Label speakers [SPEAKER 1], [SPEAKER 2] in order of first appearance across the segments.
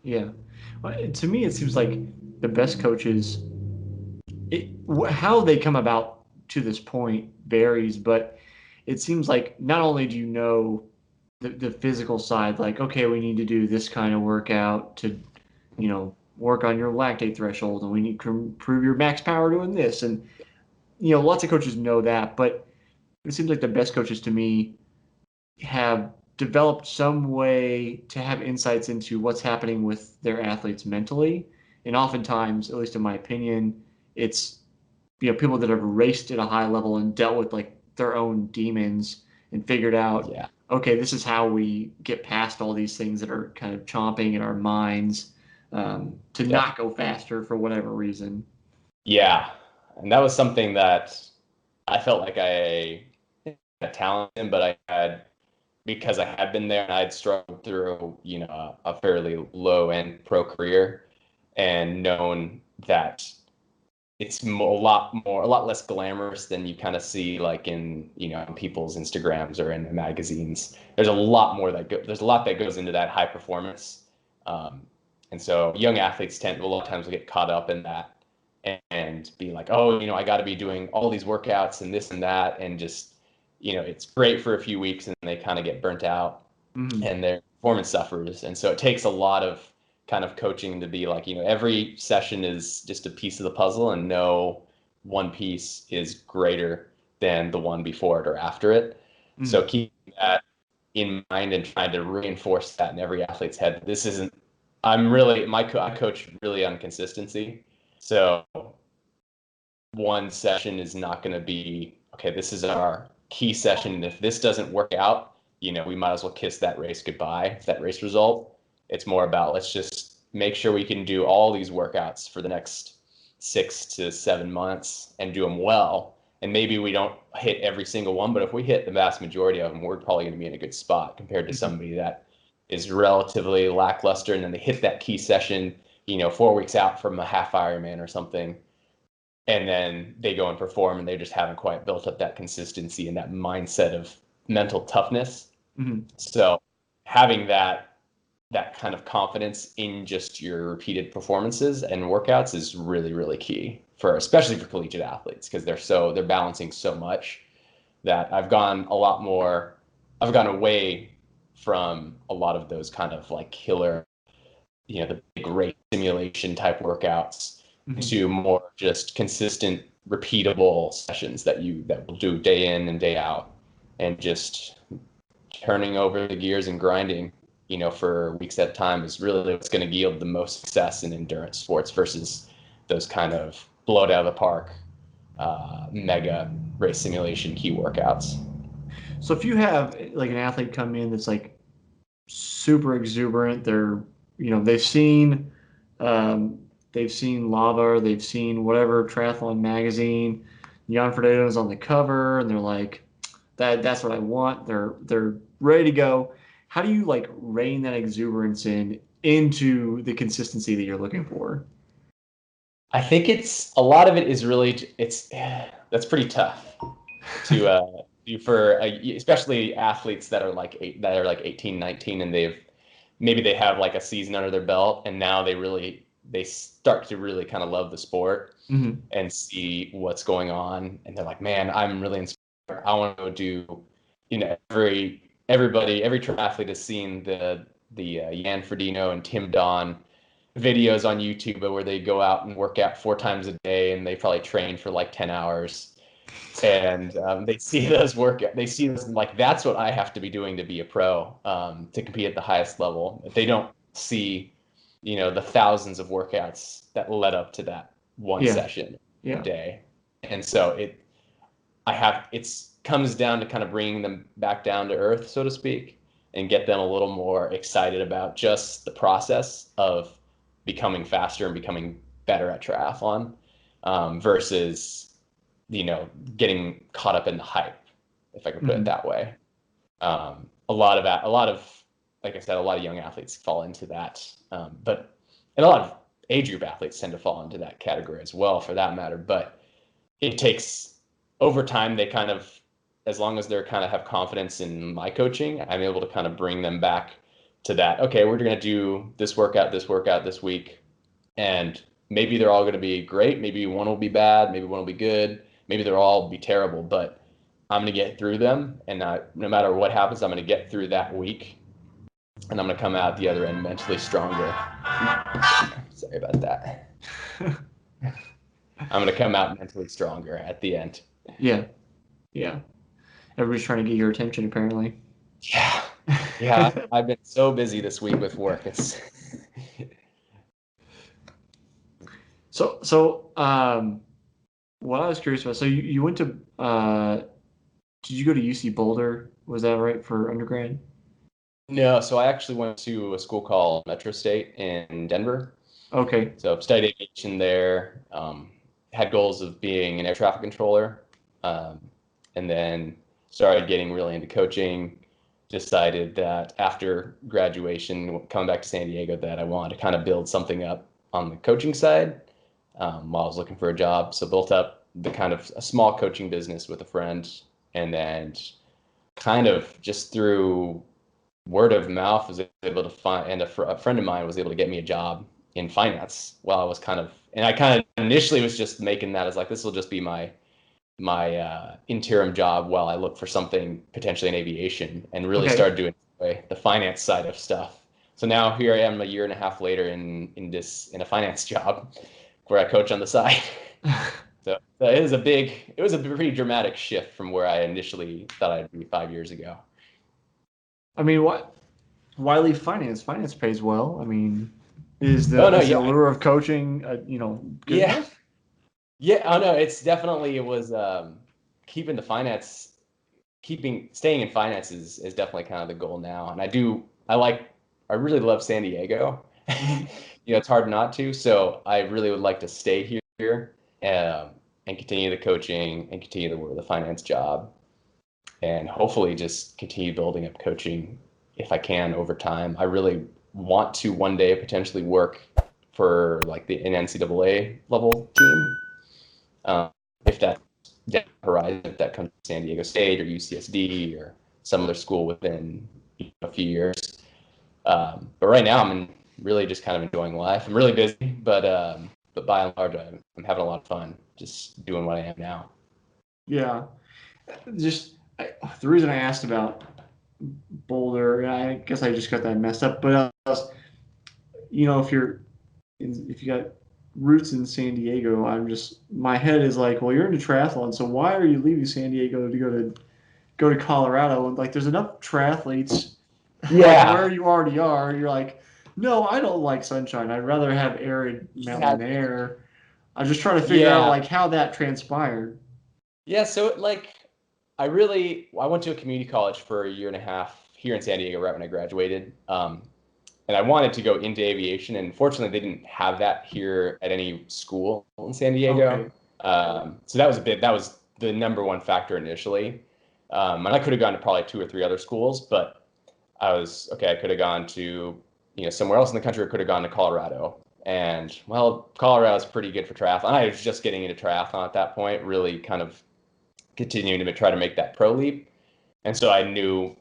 [SPEAKER 1] Yeah. To me, it seems like the best coaches, how they come about to this point varies, but it seems like not only do you know the physical side, like, okay, we need to do this kind of workout to, work on your lactate threshold, and we need to improve your max power doing this. And, lots of coaches know that, but it seems like the best coaches to me have developed some way to have insights into what's happening with their athletes mentally. And oftentimes, at least in my opinion, it's people that have raced at a high level and dealt with like their own demons and figured out,
[SPEAKER 2] Yeah.
[SPEAKER 1] okay, this is how we get past all these things that are kind of chomping at our minds, to
[SPEAKER 2] Yeah.
[SPEAKER 1] not go faster for whatever reason.
[SPEAKER 2] Yeah. And that was something that I felt like I had talent in, but I had, because I had been there and I'd struggled through, a fairly low end pro career and known that it's a lot less glamorous than you kind of see like in, people's Instagrams or in the magazines. There's a lot more there's a lot that goes into that high performance. Um, and so young athletes tend a lot of times will get caught up in that and be like, oh, I got to be doing all these workouts and this and that. And just, it's great for a few weeks and they kind of get burnt out
[SPEAKER 1] Mm-hmm.
[SPEAKER 2] and their performance suffers. And so it takes a lot of kind of coaching to be like, every session is just a piece of the puzzle and no one piece is greater than the one before it or after it. So
[SPEAKER 1] Mm-hmm.
[SPEAKER 2] keeping that in mind and trying to reinforce that in every athlete's head. This isn't, I'm really, I coach really on consistency. So one session is not going to be, okay, this is our key session. And if this doesn't work out, we might as well kiss that race goodbye, that race result. It's more about let's just make sure we can do all these workouts for the next 6 to 7 months and do them well. And maybe we don't hit every single one, but if we hit the vast majority of them, we're probably going to be in a good spot compared to
[SPEAKER 1] Mm-hmm.
[SPEAKER 2] somebody that is relatively lackluster and then they hit that key session, 4 weeks out from a half Ironman or something, and then they go and perform and they just haven't quite built up that consistency and that mindset of mental toughness.
[SPEAKER 1] Mm-hmm.
[SPEAKER 2] So having that kind of confidence in just your repeated performances and workouts is really, really key for, especially for collegiate athletes, because they're balancing so much that I've gone away from a lot of those kind of like killer, the big race simulation type workouts
[SPEAKER 1] Mm-hmm.
[SPEAKER 2] to more just consistent, repeatable sessions that will do day in and day out, and just turning over the gears and grinding, for weeks at a time is really what's going to yield the most success in endurance sports versus those kind of blow it out of the park, mega race simulation key workouts.
[SPEAKER 1] So if you have like an athlete come in that's like super exuberant, they've seen, um, they've seen Lava, they've seen whatever triathlon magazine, Jan Frodeno's on the cover, and they're like, that's what I want. They're ready to go. How do you like rein that exuberance into the consistency that you're looking for?
[SPEAKER 2] I think it's a lot of it is really it's that's pretty tough to do for especially athletes that are like 18, 19, and maybe they have like a season under their belt and now they start to really kind of love the sport
[SPEAKER 1] Mm-hmm.
[SPEAKER 2] and see what's going on, and they're like, man, I'm really inspired. I want to go do, every triathlete has seen the Jan Frodeno and Tim Don videos on YouTube where they go out and work out 4 times a day and they probably train for like 10 hours. And they see this like, that's what I have to be doing to be a pro, to compete at the highest level. But they don't see, the thousands of workouts that led up to that one
[SPEAKER 1] Yeah,
[SPEAKER 2] session a
[SPEAKER 1] yeah.
[SPEAKER 2] day. And so it's comes down to kind of bringing them back down to earth, so to speak, and get them a little more excited about just the process of becoming faster and becoming better at triathlon, versus, getting caught up in the hype, if I could put it
[SPEAKER 1] Mm-hmm.
[SPEAKER 2] that way. A lot of, like I said, a lot of young athletes fall into that, but and a lot of age group athletes tend to fall into that category as well, for that matter. But it takes, over time, they kind of, as long as they're kind of have confidence in my coaching, I'm able to kind of bring them back to that. Okay, we're going to do this workout this week, and maybe they're all going to be great. Maybe one will be bad. Maybe one will be good. Maybe they'll all be terrible. But I'm going to get through them, and no matter what happens, I'm going to get through that week, and I'm going to come out the other end mentally stronger. Sorry about that. I'm going to come out mentally stronger at the end.
[SPEAKER 1] Yeah. Yeah. Everybody's trying to get your attention, apparently.
[SPEAKER 2] Yeah. Yeah. I've been so busy this week with work. It's
[SPEAKER 1] So, what I was curious about, so you went to, did you go to UC Boulder? Was that right for undergrad?
[SPEAKER 2] No, so I actually went to a school called Metro State in Denver.
[SPEAKER 1] Okay.
[SPEAKER 2] So studied aviation there, had goals of being an air traffic controller, and then started getting really into coaching. Decided that after graduation, coming back to San Diego, that I wanted to kind of build something up on the coaching side while I was looking for a job. So built up the kind of a small coaching business with a friend, and then kind of just through word of mouth was able to find, and a friend of mine was able to get me a job in finance while I was and I kind of initially was just making that as like, this will just be my interim job while I look for something potentially in aviation, and really
[SPEAKER 1] Okay.
[SPEAKER 2] started doing the finance side of stuff. So now here I am a year and a half later in a finance job where I coach on the side. So it was a pretty dramatic shift from where I initially thought I'd be 5 years ago.
[SPEAKER 1] I mean, why leave finance? Finance pays well. I mean,
[SPEAKER 2] Oh no,
[SPEAKER 1] is the
[SPEAKER 2] yeah,
[SPEAKER 1] allure of coaching, good
[SPEAKER 2] yeah,
[SPEAKER 1] enough?
[SPEAKER 2] yeah. Oh no, it was keeping the finance, staying in finance is definitely kind of the goal now. And I really love San Diego.
[SPEAKER 1] Mhm.
[SPEAKER 2] It's hard not to. So I really would like to stay here and continue the coaching and continue the finance job, and hopefully just continue building up coaching if I can over time. I really want to one day potentially work for like an NCAA level team. If that's down the horizon, if that comes to San Diego State or UCSD or some other school within a few years. But right now, really just kind of enjoying life. I'm really busy, but by and large, I'm having a lot of fun just doing what I am now.
[SPEAKER 1] Yeah. The reason I asked about Boulder, I guess I just got that messed up. But if if you got roots in San Diego, my head is like, well, you're into triathlon, so why are you leaving San Diego to go to Colorado? And like, there's enough triathletes, like where
[SPEAKER 2] Yeah,
[SPEAKER 1] you already are. You're like, no, I don't like sunshine. I'd rather have arid
[SPEAKER 2] yeah,
[SPEAKER 1] mountain air. I'm just trying to figure out
[SPEAKER 2] yeah,
[SPEAKER 1] like how that transpired.
[SPEAKER 2] yeah. So like, I went to a community college for a year and a half here in San Diego right when I graduated. And I wanted to go into aviation, and fortunately, they didn't have that here at any school in San Diego.
[SPEAKER 1] Okay.
[SPEAKER 2] So that was the number one factor initially. And I could have gone to probably two or three other schools, but I was okay. I could have gone to somewhere else in the country, or could have gone to Colorado. And well, Colorado is pretty good for triathlon. I was just getting into triathlon at that point, really kind of continuing to try to make that pro leap. And so I knew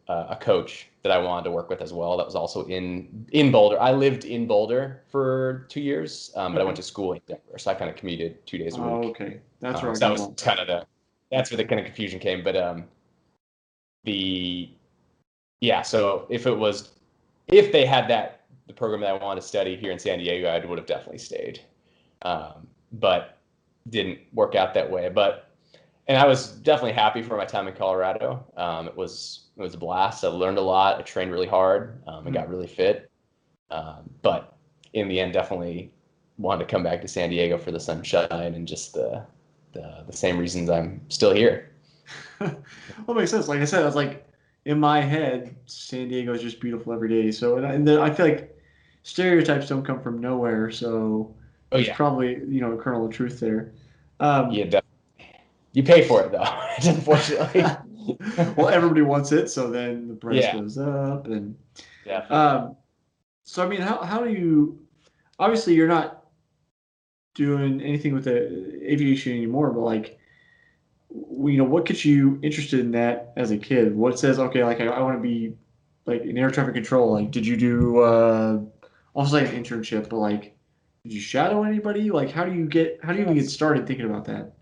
[SPEAKER 2] a coach that I wanted to work with as well. That was also in Boulder. I lived in Boulder for 2 years, but I went
[SPEAKER 1] Okay.
[SPEAKER 2] to school in Denver, so I kind of commuted 2 days a
[SPEAKER 1] Oh,
[SPEAKER 2] week.
[SPEAKER 1] okay. That's where I
[SPEAKER 2] So that
[SPEAKER 1] got
[SPEAKER 2] was
[SPEAKER 1] lost.
[SPEAKER 2] kind of that's where the kind of confusion came. But the yeah, so if they had the program that I wanted to study here in San Diego, I would have definitely stayed. But didn't work out that way. And I was definitely happy for my time in Colorado. It was a blast. I learned a lot. I trained really hard. I got
[SPEAKER 1] Mhm.
[SPEAKER 2] really fit. But in the end, definitely wanted to come back to San Diego for the sunshine and just the same reasons I'm still here.
[SPEAKER 1] Well, makes sense. Like I said, I was like, in my head, San Diego is just beautiful every day. So, I feel like stereotypes don't come from nowhere. So,
[SPEAKER 2] Oh
[SPEAKER 1] there's
[SPEAKER 2] yeah,
[SPEAKER 1] probably, a kernel of truth there. Um,
[SPEAKER 2] yeah, definitely. You pay for it though, unfortunately.
[SPEAKER 1] well, everybody wants it. So then the price
[SPEAKER 2] Yeah,
[SPEAKER 1] goes up. And
[SPEAKER 2] definitely.
[SPEAKER 1] um, so, I mean, how do you, obviously, you're not doing anything with the aviation anymore, but like, what gets you interested in that as a kid? What says, okay, like I want to be like in air traffic control, like did you do also like an internship, but like did you shadow anybody? Like how do you even get
[SPEAKER 2] Yes.
[SPEAKER 1] started thinking about that?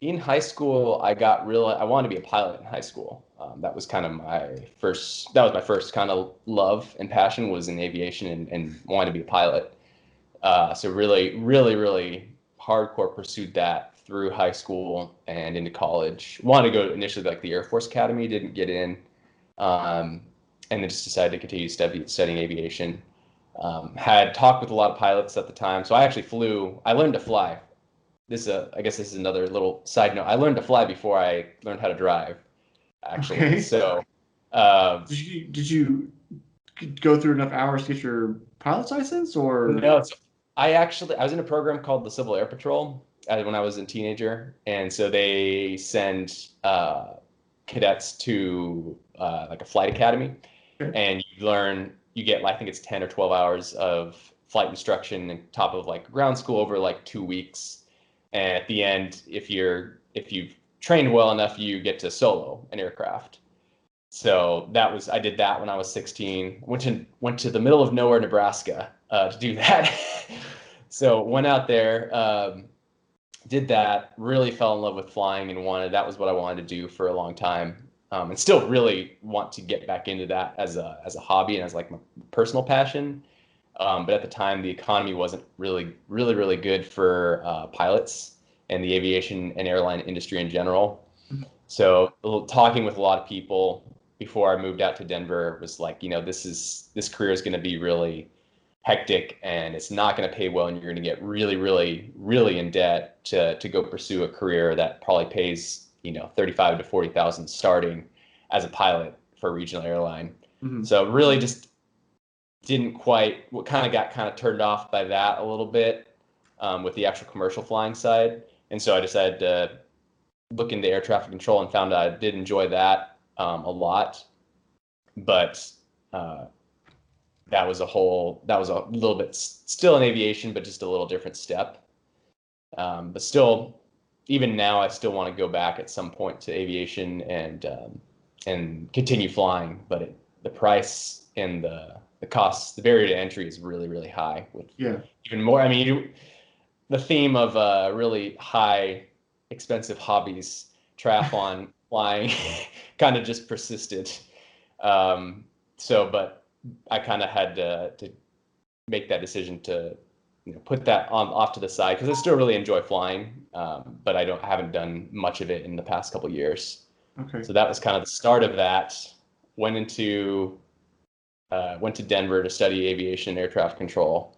[SPEAKER 2] In high school, I wanted to be a pilot in high school. That was kind of that was my first kind of love and passion was in aviation and wanted to be a pilot. So really, really, really hardcore pursued that through high school and into college. Wanted to go initially like the Air Force Academy, didn't get in, um, and then just decided to continue studying aviation. Had talked with a lot of pilots at the time, so I actually flew. I learned to fly. I guess this is another little side note. I learned to fly before I learned how to drive, actually.
[SPEAKER 1] Okay.
[SPEAKER 2] So, um,
[SPEAKER 1] Did you go through enough hours to get your pilot's license or
[SPEAKER 2] no, I was in a program called the Civil Air Patrol when I was a teenager, and so they send cadets to like a flight academy,
[SPEAKER 1] okay.
[SPEAKER 2] and you get I think it's 10 or 12 hours of flight instruction on top of like ground school over like 2 weeks, and at the end, if you've trained well enough, you get to solo an aircraft. So I did that when I was 16. Went to the middle of nowhere, Nebraska, to do that. So went out there, did that. Really fell in love with flying and that was what I wanted to do for a long time. And still really want to get back into that as a hobby and as like my personal passion. But at the time, the economy wasn't really good for pilots and the aviation and airline industry in general. So talking with a lot of people before I moved out to Denver was like, this career is going to be really hectic and it's not going to pay well and you're going to get really in debt to go pursue a career that probably pays, 35 to 40,000 starting as a pilot for a regional airline.
[SPEAKER 1] Mhm.
[SPEAKER 2] So really just didn't quite got kind of turned off by that a little bit with the actual commercial flying side. And so I decided to look into air traffic control and found out I did enjoy that a lot, but uh, that was a little bit still in aviation, but just a little different step. But still, even now, I still want to go back at some point to aviation and continue flying. But the price and the costs, the barrier to entry is really high. With
[SPEAKER 1] Yeah.
[SPEAKER 2] even more, I mean, the theme of really high, expensive hobbies, triathlon, flying, kind of just persisted. But I kind of had to make that decision to put that on off to the side because I still really enjoy flying, but I haven't done much of it in the past couple of years.
[SPEAKER 1] Okay.
[SPEAKER 2] So that was kind of the start of that. Went into went to Denver to study aviation and air traffic control,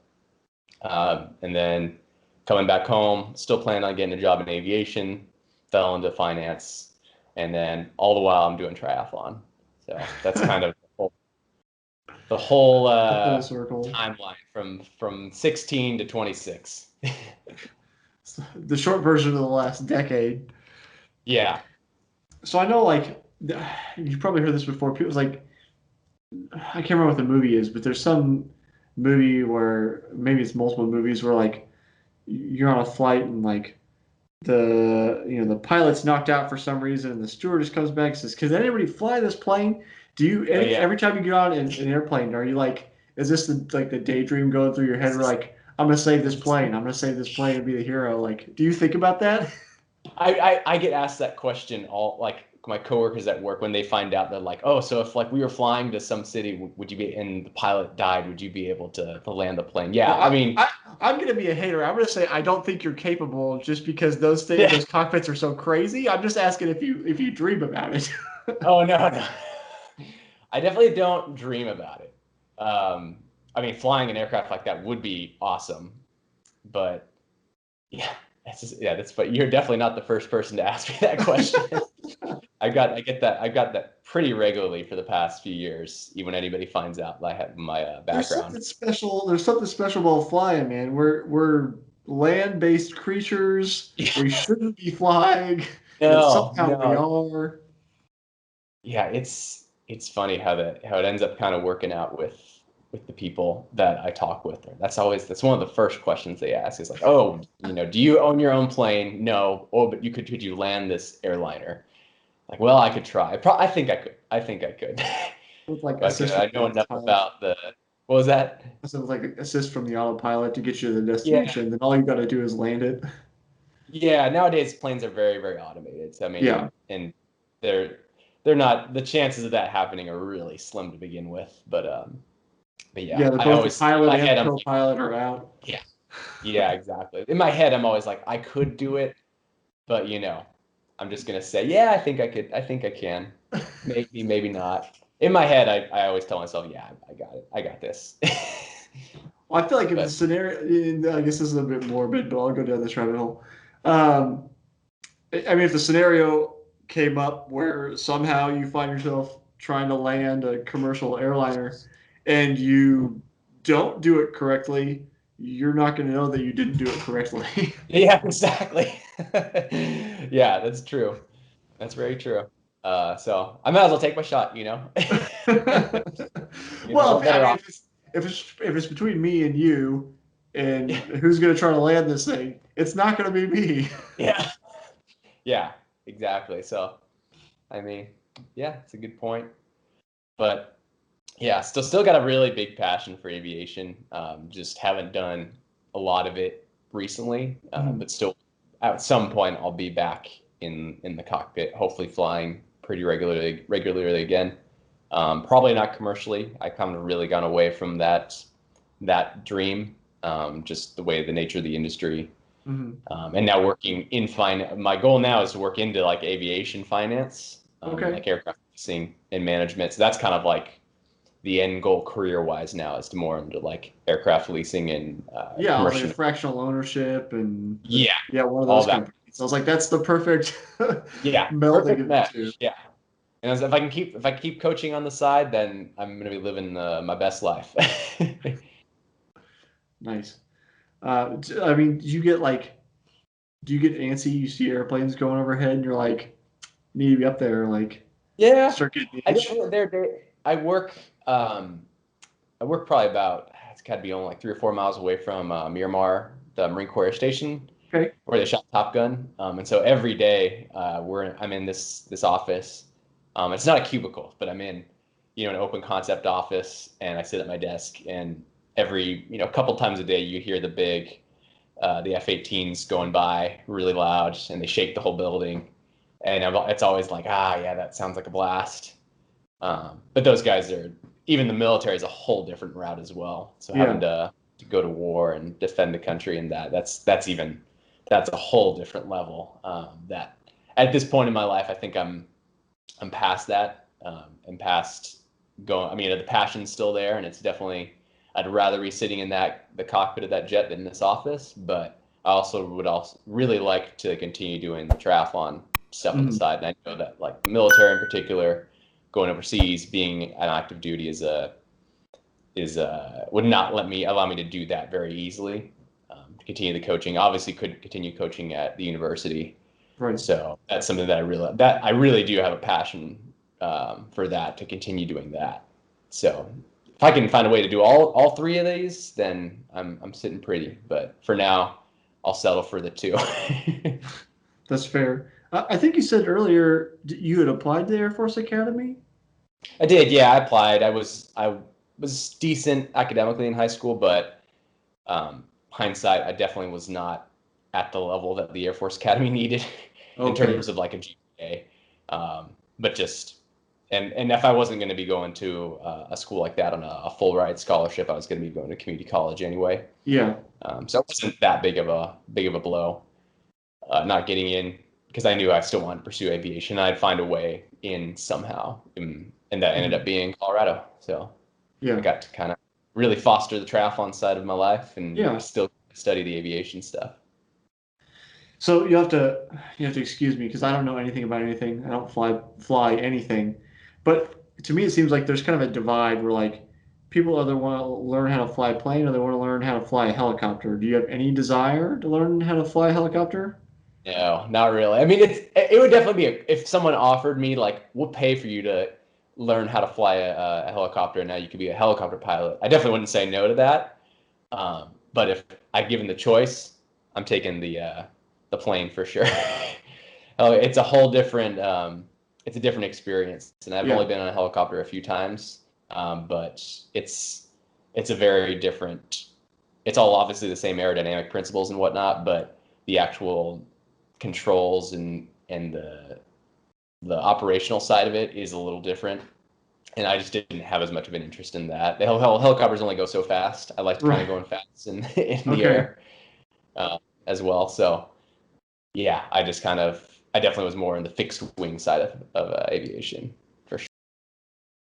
[SPEAKER 2] and then coming back home, still planning on getting a job in aviation. Fell into finance, and then all the while I'm doing triathlon. So that's kind of the whole
[SPEAKER 1] The full circle.
[SPEAKER 2] timeline from 16 to 26.
[SPEAKER 1] The short version of the last decade.
[SPEAKER 2] Yeah.
[SPEAKER 1] So I know like you probably heard this before. People's like I can't remember what the movie is, but there's some movie where maybe it's multiple movies where like you're on a flight and like the pilot's knocked out for some reason and the stewardess comes back and says, "Can anybody fly this plane?" Do you
[SPEAKER 2] Oh yeah.
[SPEAKER 1] every time you get on an airplane, are you like, is this the daydream going through your head? Where like, I'm gonna save this plane. I'm gonna save this plane and be the hero. Like, do you think about that?
[SPEAKER 2] I get asked that question all like my coworkers at work when they find out they're like, oh, so if like we were flying to some city, would you be and the pilot died, would you be able to land the plane? Yeah,
[SPEAKER 1] Well,
[SPEAKER 2] I mean,
[SPEAKER 1] I'm gonna be a hater. I'm gonna say I don't think you're capable just because
[SPEAKER 2] yeah.
[SPEAKER 1] those cockpits are so crazy. I'm just asking if you dream about it.
[SPEAKER 2] Oh no. I definitely don't dream about it. Um, I mean, flying an aircraft like that would be awesome, but yeah, but you're definitely not the first person to ask me that question. I got that pretty regularly for the past few years, even when anybody finds out that I have my
[SPEAKER 1] There's
[SPEAKER 2] background.
[SPEAKER 1] something special. There's something special about flying, man. We're land-based creatures.
[SPEAKER 2] Yeah.
[SPEAKER 1] We shouldn't be flying, but
[SPEAKER 2] No,
[SPEAKER 1] somehow we
[SPEAKER 2] no.
[SPEAKER 1] are.
[SPEAKER 2] Yeah, it's funny how it ends up kind of working out with the people that I talk with. That's one of the first questions they ask is like, oh, do you own your own plane? No. Oh, but could you land this airliner? Like, well, I could try. I think I could. I think I could.
[SPEAKER 1] with like
[SPEAKER 2] But
[SPEAKER 1] assist from
[SPEAKER 2] I
[SPEAKER 1] the
[SPEAKER 2] know enough
[SPEAKER 1] autopilot.
[SPEAKER 2] about the, what was that?
[SPEAKER 1] So with like assist from the autopilot to get you to the
[SPEAKER 2] Yeah.
[SPEAKER 1] destination, then all you got to do is land it.
[SPEAKER 2] Yeah, nowadays planes are very, very automated. So I
[SPEAKER 1] Yeah.
[SPEAKER 2] mean, and they're they're not, the chances of that happening are really slim to begin with. But yeah,
[SPEAKER 1] Yeah, they're
[SPEAKER 2] I
[SPEAKER 1] both the
[SPEAKER 2] always in
[SPEAKER 1] pilot
[SPEAKER 2] my
[SPEAKER 1] and
[SPEAKER 2] head
[SPEAKER 1] the
[SPEAKER 2] I'm like,
[SPEAKER 1] co-pilot are out.
[SPEAKER 2] yeah, yeah, exactly. In my head, I'm always like, I could do it, but I'm just gonna say, yeah, I think I could, I think I can. Maybe, maybe not. In my head, I always tell myself, yeah, I got it. I got this.
[SPEAKER 1] Well, I feel like if the
[SPEAKER 2] But
[SPEAKER 1] scenario, I guess this is a bit morbid, but I'll go down this rabbit hole. Um, I mean, if the scenario came up where somehow you find yourself trying to land a commercial airliner and you don't do it correctly, you're not going to know that you didn't do it correctly.
[SPEAKER 2] yeah, exactly. Yeah, that's true. That's very true. So I might as well take my shot. What
[SPEAKER 1] Well, I
[SPEAKER 2] better
[SPEAKER 1] mean,
[SPEAKER 2] option?
[SPEAKER 1] if it's between me and you, and who's going to try to land this thing, it's not going to be me.
[SPEAKER 2] Yeah, yeah, exactly. So I mean, yeah, it's a good point. But yeah, still got a really big passion for aviation. Just haven't done a lot of it recently,
[SPEAKER 1] Mhm.
[SPEAKER 2] but still, at some point, I'll be back in the cockpit, hopefully flying pretty regularly again. Probably not commercially. I kind of really gone away from that dream. Just the way the nature of the industry,
[SPEAKER 1] Mhm.
[SPEAKER 2] and now working in finance. My goal now is to work into like aviation finance,
[SPEAKER 1] Okay.
[SPEAKER 2] like aircraft leasing and management. So that's kind of like the end goal career wise now, is to more into like aircraft leasing and
[SPEAKER 1] Yeah, I was like a
[SPEAKER 2] commercial.
[SPEAKER 1] fractional ownership and
[SPEAKER 2] Yeah,
[SPEAKER 1] yeah, one of
[SPEAKER 2] all
[SPEAKER 1] those
[SPEAKER 2] that.
[SPEAKER 1] companies. I was like, that's the perfect
[SPEAKER 2] Yeah,
[SPEAKER 1] melding
[SPEAKER 2] perfect
[SPEAKER 1] of the two.
[SPEAKER 2] mesh. Yeah, and as if I keep coaching on the side, then I'm gonna be living my best life.
[SPEAKER 1] Nice. I mean, do you get antsy? You see airplanes going overhead, and you're like, need to be up there, like
[SPEAKER 2] Yeah,
[SPEAKER 1] start getting the
[SPEAKER 2] I
[SPEAKER 1] itch.
[SPEAKER 2] definitely I work. I work probably about, it's got to be only like 3 or 4 miles away from Miramar, the Marine Corps Air Station,
[SPEAKER 1] Okay.
[SPEAKER 2] where they shot Top Gun. And so every day I'm in this office. It's not a cubicle, but I'm in an open concept office, and I sit at my desk. And every couple times a day you hear the F-18s going by really loud, and they shake the whole building. And it's always like, yeah, that sounds like a blast. But those guys are, even the military is a whole different route as well. So having
[SPEAKER 1] Yeah.
[SPEAKER 2] to go to war and defend the country, and that's a whole different level. That at this point in my life, I think I'm past that. I'm past going. I mean, the passion's still there, and it's definitely. I'd rather be sitting in the cockpit of that jet than in this office. But I would also really like to continue doing the triathlon stuff on the
[SPEAKER 1] Mhm.
[SPEAKER 2] side. And I know that like the military in particular, going overseas, being an active duty would not allow me to do that very easily. To continue the coaching, obviously could continue coaching at the university,
[SPEAKER 1] Right.
[SPEAKER 2] so that's something that I really do have a passion for, that to continue doing that. So if I can find a way to do all three of these, then I'm sitting pretty. But for now, I'll settle for the two.
[SPEAKER 1] That's fair. I think you said earlier you had applied to the Air Force Academy.
[SPEAKER 2] I did, yeah. I applied. I was decent academically in high school, but hindsight, I definitely was not at the level that the Air Force Academy needed in
[SPEAKER 1] Okay.
[SPEAKER 2] terms of like a GPA. But just and if I wasn't going to be going to a school like that on a full ride scholarship, I was going to be going to community college anyway.
[SPEAKER 1] Yeah.
[SPEAKER 2] So it wasn't that big of a blow not getting in, because I knew I still wanted to pursue aviation. I'd find a way in somehow, and that ended up
[SPEAKER 1] Mhm.
[SPEAKER 2] being Colorado. So I
[SPEAKER 1] Yeah.
[SPEAKER 2] got to kind of really foster the triathlon side of my life and
[SPEAKER 1] Yeah.
[SPEAKER 2] still study the aviation stuff.
[SPEAKER 1] So you have to excuse me because I don't know anything about anything. I don't fly anything. But to me, it seems like there's kind of a divide where like people either want to learn how to fly a plane or they want to learn how to fly a helicopter. Do you have any desire to learn how to fly a helicopter?
[SPEAKER 2] No, not really. I mean, it would definitely be if someone offered me like, we'll pay for you to learn how to fly a helicopter, and now you could be a helicopter pilot. I definitely wouldn't say no to that. But if I given the choice, I'm taking the plane for sure. Oh, it's a whole different. it's a different experience. And I've only
[SPEAKER 1] Yeah.
[SPEAKER 2] been on a helicopter a few times, but it's a very different. It's all obviously the same aerodynamic principles and whatnot, but the actual controls and the operational side of it is a little different. And I just didn't have as much of an interest in that. The helicopters only go so fast. I like kind
[SPEAKER 1] Right.
[SPEAKER 2] of going fast in the
[SPEAKER 1] Okay.
[SPEAKER 2] air uh, as well. So yeah, I definitely was more in the fixed wing side of aviation.